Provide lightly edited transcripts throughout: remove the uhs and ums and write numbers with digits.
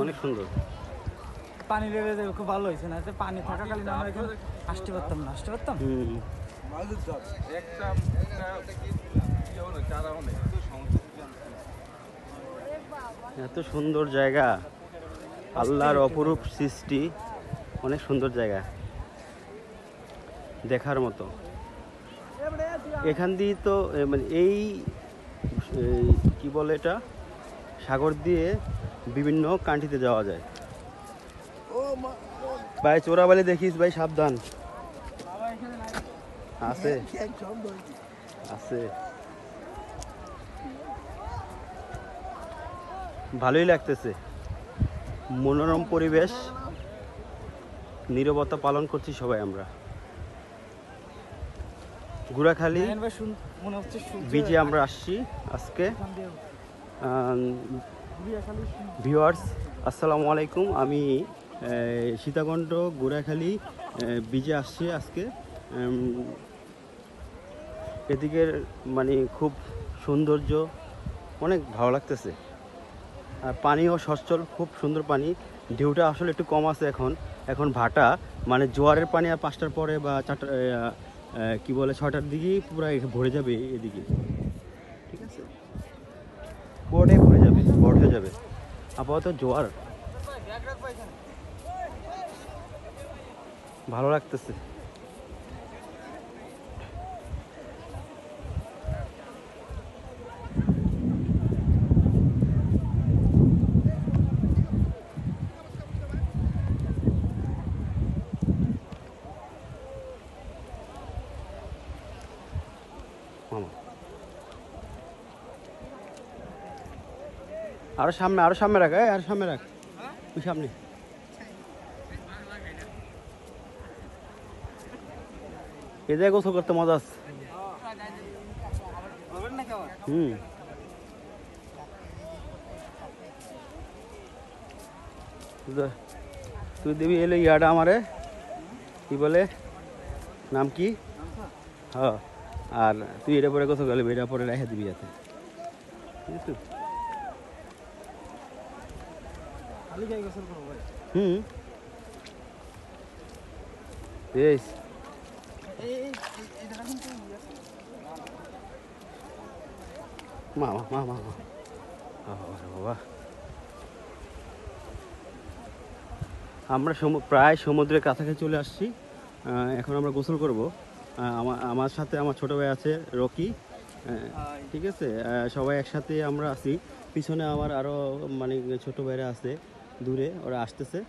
অনেক সুন্দর। পানি লেভেল খুব ভালো হয়েছে না, পানি থাকাকালীন আমরা এখানে আসতে পারতাম না, আসতে পারতাম। এত সুন্দর জায়গা, আল্লাহর অপরূপ সৃষ্টি, অনেক সুন্দর জায়গা দেখার মতো। এখান দিয়ে তো মানে এই কি বলে এটা, সাগর দিয়ে বিভিন্ন কান্ট্রিতে যাওয়া যায়। ভাই চোরাবালি দেখিস ভাই, সাবধান। আছে আছে, ভালোই লাগতেছে, মনোরম পরিবেশ, নীরবতা পালন করছি সবাই আমরা। গুড়াখালী বিচে আমরা আসছি আজকে। ভিউয়ার্স আসসালামু আলাইকুম, আমি সীতাকুণ্ড গুড়াখালী বিচে আসছি আজকে। এদিকের মানে খুব সৌন্দর্য, অনেক ভালো লাগতেছে। আর পানিও সচ্ছল, খুব সুন্দর পানি। ঢেউটা আসলে একটু কম আছে এখন, এখন ভাটা, মানে জোয়ারের পানি আর 5টার পরে বা 4টা কি বলে 6টার দিকেই পুরো ভরে যাবে এদিকে, ঠিক আছে, পুরোটাই ভরে যাবে, ভর হয়ে যাবে। আপাতত জোয়ার, ভালো লাগতেছে। আরো সামনে, আরো সামনে রাখ, আরো সামনে রাখ, ওই সামনে। এ জায়গায় গোসল করতে মজা আছে। তুই দিবি এলো ইয়াটা আমারে, কি বলে নাম কি, হ্যাঁ, আর তুই এটা পরে গোসল করবি, এটা পরে রেখে দিবি যাতে, ঠিক আছে। বেশ মা মা মা মা, বাবা আমরা প্রায় সমুদ্রের কাছাকাছি চলে আসছি। এখন আমরা গোসল করব। আমার সাথে আমার ছোট ভাই আছে রকি, ঠিক আছে, সবাই একসাথে আমরা আছি। পিছনে আমার আরও মানে ছোট ভাইরা আছে দূরে, ওরা আসতেছে।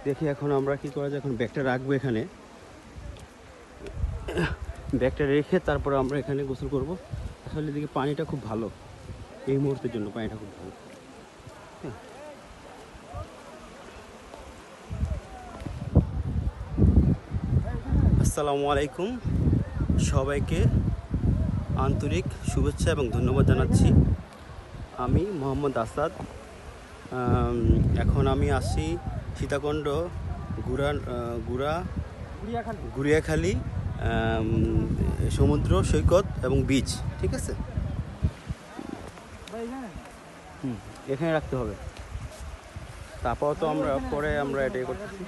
দেখি এখন আমরা কি করা যায়। এখন ব্যাগটা রাখবো এখানে, ব্যাগটা রেখে তারপর আমরা এখানে গোসল করব। আসলে এদিকে পানিটা খুব ভালো, এই মুহূর্তের জন্য পানিটা খুব ভালো। আসসালামু আলাইকুম, সবাইকে আন্তরিক শুভেচ্ছা এবং ধন্যবাদ জানাচ্ছি। আমি মোহাম্মদ আসাদ। এখন আমি আসছি সীতাকুণ্ড গুড়িয়াখালী সমুদ্র সৈকত এবং বিচ, ঠিক আছে। এখানে রাখতে হবে, তারপর তো আমরা পরে আমরা এটাই করতেছি।